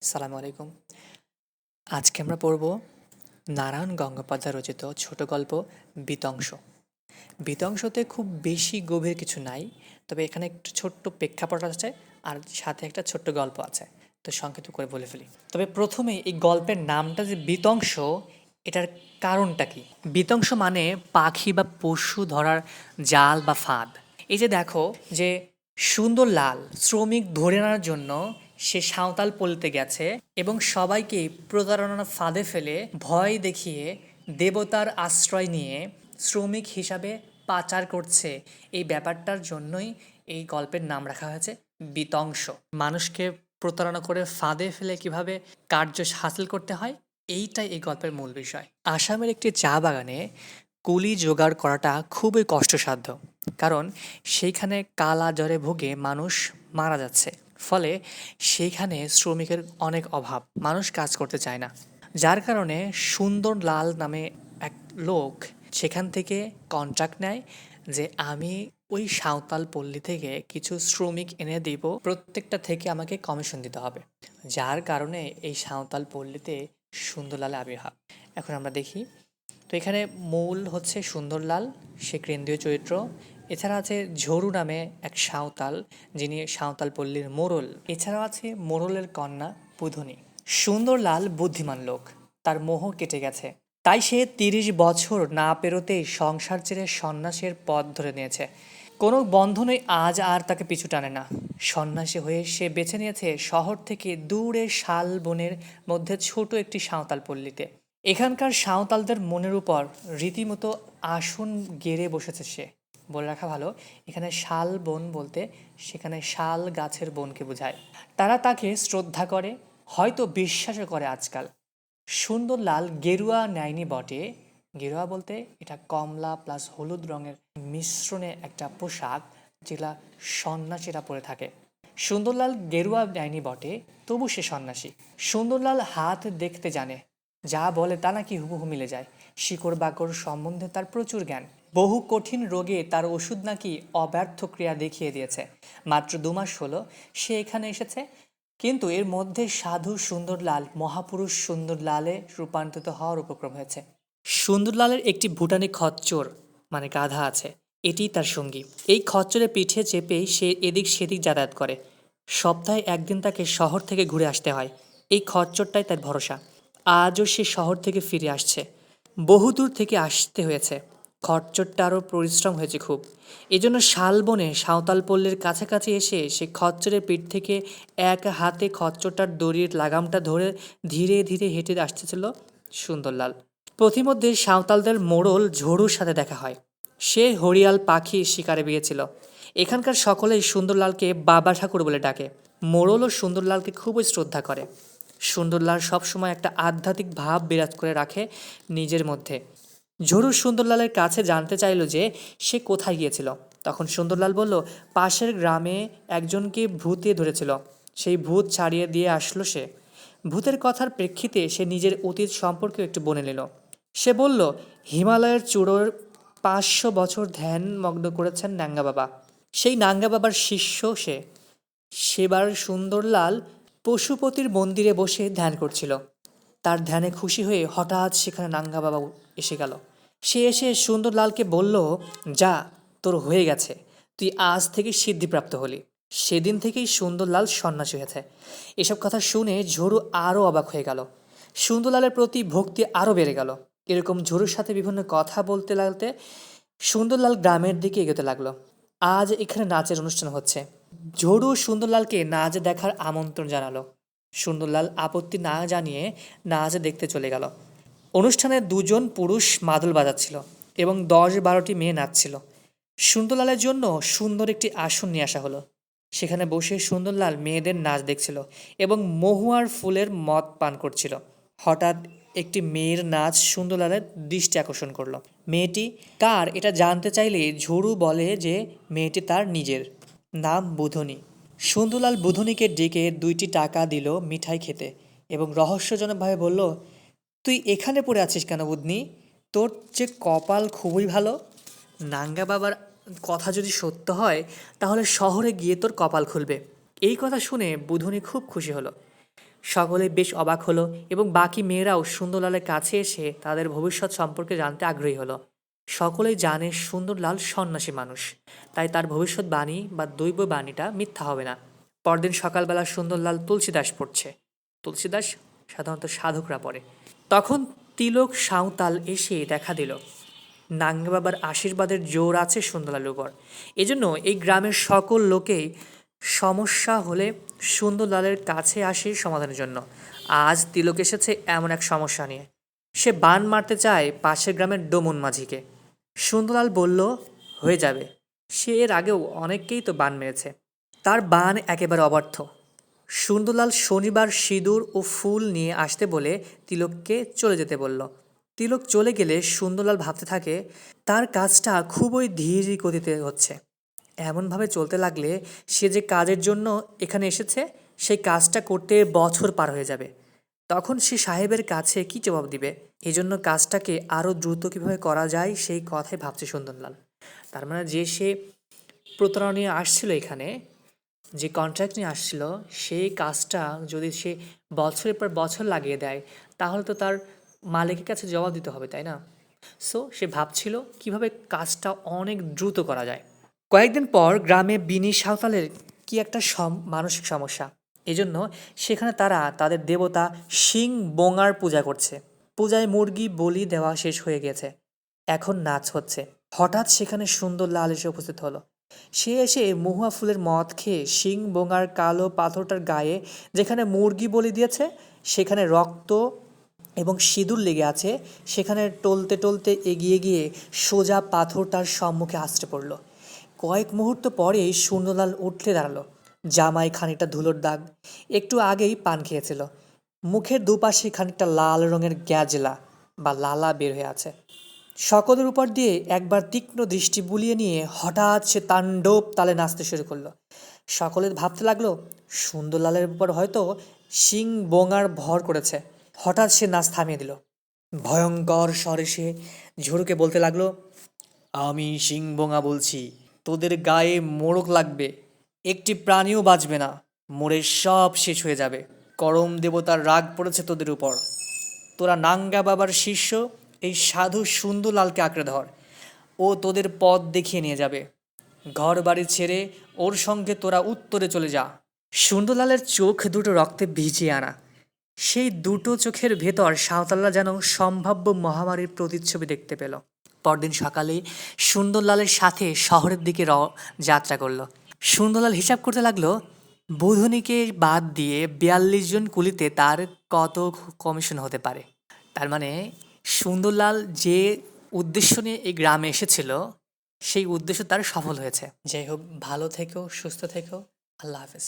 সালামু আলাইকুম। আজকে আমরা পড়ব নারায়ণ গঙ্গোপাধ্যায় রচিত ছোট গল্প বিতংশ। বিতংশতে খুব বেশি গভীর কিছু নাই, তবে এখানে একটু ছোট্ট প্রেক্ষাপট আছে আর সাথে একটা ছোট্ট গল্প আছে। তো সংক্ষিপ্ত করে বলে ফেলি। তবে প্রথমে এই গল্পের নামটা যে বিতংশ, এটার কারণটা কি? বিতংশ মানে পাখি বা পশু ধরার জাল বা ফাঁদ। এই যে দেখো যে সুন্দর লাল শ্রমিক ধরে আনার জন্য সে সাঁওতাল পল্লীতে গেছে এবং সবাইকে প্রতারণার ফাঁদে ফেলে ভয় দেখিয়ে দেবতার আশ্রয় নিয়ে শ্রমিক হিসাবে পাচার করছে। এই ব্যাপারটার জন্যই এই গল্পের নাম রাখা হয়েছে বিতংশ। মানুষকে প্রতারণা করে ফাঁদে ফেলে কিভাবে কার্য হাসিল করতে হয়, এইটাই এই গল্পের মূল বিষয়। আসামের একটি চা বাগানে কুলি জোগাড় করাটা খুবই কষ্টসাধ্য, কারণ সেইখানে কালা জ্বরে ভুগে মানুষ মারা যাচ্ছে। ফলে সেইখানে শ্রমিকের অনেক অভাব, মানুষ কাজ করতে চায় না। যার কারণে সুন্দর লাল নামে এক লোক সেখান থেকে কন্ট্রাক্ট নেয় যে আমি ওই সাঁওতাল পল্লী থেকে কিছু শ্রমিক এনে দিব, প্রত্যেকটা থেকে আমাকে কমিশন দিতে হবে। যার কারণে এই সাঁওতাল পল্লীতে সুন্দরলাল আবির্ভাব। এখন আমরা দেখি। তো এখানে মূল হচ্ছে সুন্দরলাল, সে কেন্দ্রীয় চরিত্র। এছাড়া আছে ঝরু নামে এক সাঁওতাল, যিনি সাঁওতাল পল্লীর মোড়ল। এছাড়াও আছে মোড়লের কন্যা বুধনি। সুন্দরলাল বুদ্ধিমান লোক, তার মোহ কেটে গেছে, তাই সে ৩০ বছর না পেরোতেই সংসার ছেড়ে সন্ন্যাসের পথ ধরে নিয়েছে। কোনো বন্ধনই আজ আর তাকে পিছু টানে না। সন্ন্যাসী হয়ে সে বেছে নিয়েছে শহর থেকে দূরে শাল বনের মধ্যে ছোট একটি সাঁওতাল পল্লীতে। এখানকার সাঁওতালদের মনের উপর রীতিমতো আসন গেড়ে বসেছে সে। বলে রাখা ভালো, এখানে শাল বন বলতে সেখানে শাল গাছের বনকে বোঝায়। তারা তাকে শ্রদ্ধা করে, হয়তো বিশ্বাসও করে আজকাল। সুন্দরলাল গেরুয়া নেয়নি বটে। গেরুয়া বলতে এটা কমলা প্লাস হলুদ রঙের মিশ্রণে একটা পোশাক, যেগুলা সন্ন্যাসীরা পরে থাকে। সুন্দরলাল গেরুয়া নেয়নি বটে, তবু সে সন্ন্যাসী। সুন্দরলাল হাত দেখতে জানে, যা বলে তা নাকি হুবহু মিলে যায়। শিকড় বাকড় সম্বন্ধে তার প্রচুর জ্ঞান। বহু কঠিন রোগে তার ওষুধ নাকি অব্যর্থ ক্রিয়া দেখিয়ে দিয়েছে। মাত্র ২ মাস হলো সে এখানে এসেছে, কিন্তু এর মধ্যে সাধু সুন্দরলাল মহাপুরুষ সুন্দরলালে রূপান্তরিত হওয়ার উপক্রম হয়েছে। সুন্দরলালের একটি ভুটানি খচ্চর মানে গাধা আছে, এটিই তার সঙ্গী। এই খচ্চরের পিঠে চেপেই সে এদিক সেদিক যাতায়াত করে। সপ্তাহে একদিন তাকে শহর থেকে ঘুরে আসতে হয়। এই খচ্চরটাই তার ভরসা। আজও সে শহর থেকে ফিরে আসছে। বহুদূর থেকে আসতে হয়েছে, খচ্চরটারও পরিশ্রম হয়েছে খুব। এজন্য শালবনে সাঁওতাল পল্লীর কাছাকাছি এসে সে খচ্চরের পিঠ থেকে এক হাতে খচ্চরটার দড়ির লাগামটা ধরে ধীরে ধীরে হেঁটে আসতেছিল সুন্দরলাল। পথিমধ্যে সাঁওতালদের মোড়ল ঝড়ুর সাথে দেখা হয়। সে হরিয়াল পাখি শিকারে গিয়েছিল। এখানকার সকলেই সুন্দরলালকে বাবা ঠাকুর বলে ডাকে। মোড়লও সুন্দরলালকে খুবই শ্রদ্ধা করে। সুন্দরলাল সবসময় একটা আধ্যাত্মিক ভাব বিরাজ করে রাখে নিজের মধ্যে। ঝরু সুন্দরলালের কাছে জানতে চাইল যে সে কোথায় গিয়েছিল। তখন সুন্দরলাল বলল, পাশের গ্রামে একজনকে ভূতে ধরেছিল, সেই ভূত ছাড়িয়ে দিয়ে আসলো সে। ভূতের কথার প্রেক্ষিতে সে নিজের অতীত সম্পর্কেও একটু বনে নিল। সে বলল, হিমালয়ের চূড়োর ৫০০ বছর ধ্যান মগ্ন করেছেন নাঙ্গা বাবা। সেই নাঙ্গা বাবার শিষ্য সে। সেবার সুন্দরলাল পশুপতির মন্দিরে বসে ধ্যান করছিল। তার ধ্যানে খুশি হয়ে হঠাৎ সেখানে নাঙ্গা বাবা এসে গেল। সে এসে সুন্দরলালকে বলল, যা, তোর হয়ে গেছে, তুই আজ থেকে সিদ্ধিপ্রাপ্ত হলি। সেদিন থেকেই সুন্দরলাল সন্ন্যাসী হয়েছে। এসব কথা শুনে ঝরু আরও অবাক হয়ে গেল। সুন্দরলালের প্রতি ভক্তি আরও বেড়ে গেল। এরকম ঝরুর সাথে বিভিন্ন কথা বলতে লাগতে সুন্দরলাল গ্রামের দিকে এগোতে লাগলো। আজ এখানে নাচের অনুষ্ঠান হচ্ছে। ঝরু সুন্দরলালকে নাচ দেখার আমন্ত্রণ জানালো। সুন্দরলাল আপত্তি না জানিয়ে নাচ দেখতে চলে গেল। অনুষ্ঠানে ২ জন পুরুষ মাদল বাজাচ্ছিল এবং ১০-১২টি মেয়ে নাচছিল। সুন্দরলালের জন্য সুন্দর একটি আসন নিয়ে আসা হলো। সেখানে বসে সুন্দরলাল মেয়েদের নাচ দেখছিল এবং মহুয়ার ফুলের মদ পান করছিল। হঠাৎ একটি মেয়ের নাচ সুন্দরলালের দৃষ্টি আকর্ষণ করলো। মেয়েটি কার এটা জানতে চাইলে ঝরু বলে যে মেয়েটি তার নিজের, নাম বুধনি। সুন্দরলাল বুধনিকে ডেকে ২টি টাকা দিল মিঠাই খেতে এবং রহস্যজনকভাবে বলল, তুই এখানে পড়ে আছিস কেন বুধনি? তোর যে কপাল খুবই ভালো। নাঙ্গা বাবার কথা যদি সত্য হয় তাহলে শহরে গিয়ে তোর কপাল খুলবে। এই কথা শুনে বুধনি খুব খুশি হলো। সকলে বেশ অবাক হলো এবং বাকি মেয়েরাও সুন্দরলালের কাছে এসে তাদের ভবিষ্যৎ সম্পর্কে জানতে আগ্রহী হলো। সকলেই জানে সুন্দরলাল সন্ন্যাসী মানুষ, তাই তার ভবিষ্যৎবাণী বা দৈব বাণীটা মিথ্যা হবে না। পরদিন সকালবেলা সুন্দরলাল তুলসীদাস পড়ছে। তুলসীদাস সাধারণত সাধকরা পড়ে। তখন তিলক সাঁওতাল এসে দেখা দিল। নাঙ্গা বাবার আশীর্বাদের জোর আছে সুন্দরলালের উপর। এজন্য এই গ্রামের সকল লোকেই সমস্যা হলে সুন্দরলালের কাছে আসে সমাধানের জন্য। আজ তিলক এসেছে এমন এক সমস্যা নিয়ে। সে বান মারতে চায় পাশের গ্রামের ডোমন মাঝিকে। সুন্দরলাল বলল, হয়ে যাবে। সে এর আগেও অনেককেই তো বান মেরেছে। তার বান একেবারে অব্যর্থ। সুন্দরলাল শনিবার সিঁদুর ও ফুল নিয়ে আসতে বলে তিলককে চলে যেতে বলল। তিলক চলে গেলে সুন্দরলাল ভাবতে থাকে, তার কাজটা খুবই ধীর গতিতে হচ্ছে। এমনভাবে চলতে লাগলে সে যে কাজের জন্য এখানে এসেছে সেই কাজটা করতে বছর পার হয়ে যাবে। তখন সে সাহেবের কাছে কি জবাব দিবে? এজন্য কাজটাকে আরও দ্রুত কীভাবে করা যায় সেই কথাই ভাবছে সুন্দরলাল। তার মানে যে সে প্রতারণা নিয়ে আসছিল এখানে, যে কন্ট্রাক্ট নিয়ে আসছিল, সেই কাজটা যদি সে বছরের পর বছর লাগিয়ে দেয় তাহলে তো তার মালিকের কাছে জবাব দিতে হবে, তাই না? সো সে ভাবছিল কিভাবে কাজটা অনেক দ্রুত করা যায়। কয়েকদিন পর গ্রামে বিনি সাঁওতালের কি একটা মানসিক সমস্যা। এজন্য সেখানে তারা তাদের দেবতা শিং বোঙার পূজা করছে। পূজায় মুরগি বলি দেওয়া শেষ হয়ে গেছে, এখন নাচ হচ্ছে। হঠাৎ সেখানে সুন্দরলাল এসে উপস্থিত হলো। সে এসে মহুয়া ফুলের মদ খেয়ে শিং বোঙার কালো পাথরটার গায়ে যেখানে মুরগি বলি দিয়েছে সেখানে রক্ত এবং সিঁদুর লেগে আছে, সেখানে টলতে টলতে এগিয়ে গিয়ে সোজা পাথরটার সম্মুখে আছড়ে পড়ল। কয়েক মুহূর্ত পরেই সুন্দরলাল উঠলে দাঁড়ালো। জামায় খানিকটা ধুলোর দাগ, একটু আগেই পান খেয়েছিল। মুখের দুপাশে খানিকটা লাল রঙের গ্যাজলা বা লালা বের হয়ে আছে। সকলের উপর দিয়ে একবার তীক্ষ্ণ দৃষ্টি বুলিয়ে নিয়ে হঠাৎ সে তাণ্ডব তালে নাচতে শুরু করলো। সকলে ভাবতে লাগলো সুন্দরলালের উপর হয়তো শিং বোঙার ভর করেছে। হঠাৎ সে নাচ থামিয়ে দিল। ভয়ঙ্কর স্বরে সে ঝুড়ুকে বলতে লাগলো, আমি শিং বোঙা বলছি, তোদের গায়ে মোড়ক লাগবে, একটি প্রাণীও বাঁচবে না, মরে সব শেষ হয়ে যাবে। করম দেবতার রাগ পড়েছে তোদের উপর। তোরা নাঙ্গা বাবার শিষ্য এই সাধু সুন্দরলালকে আঁকড়ে ধর, ও তোদের পথ দেখিয়ে নিয়ে যাবে। ঘর বাড়ি ছেড়ে ওর সঙ্গে তোরা উত্তরে চলে যা। সুন্দরলালের চোখ দুটো রক্তে ভিজিয়ে আনা। সেই দুটো চোখের ভেতর সাঁওতালরা যেন সম্ভাব্য মহামারীর প্রতিচ্ছবি দেখতে পেল। পরদিন সকালে সুন্দরলালের সাথে শহরের দিকে যাত্রা করলো। সুন্দরলাল হিসাব করতে লাগলো, বুধনীকে বাদ দিয়ে ৪২ জন কুলিতে তার কত কমিশন হতে পারে। তার মানে সুন্দরলাল যে উদ্দেশ্য নিয়ে এই গ্রামে এসেছিল সেই উদ্দেশ্য তার সফল হয়েছে। যাই হোক, ভালো থেকো, সুস্থ থেকো, আল্লাহ হাফেজ।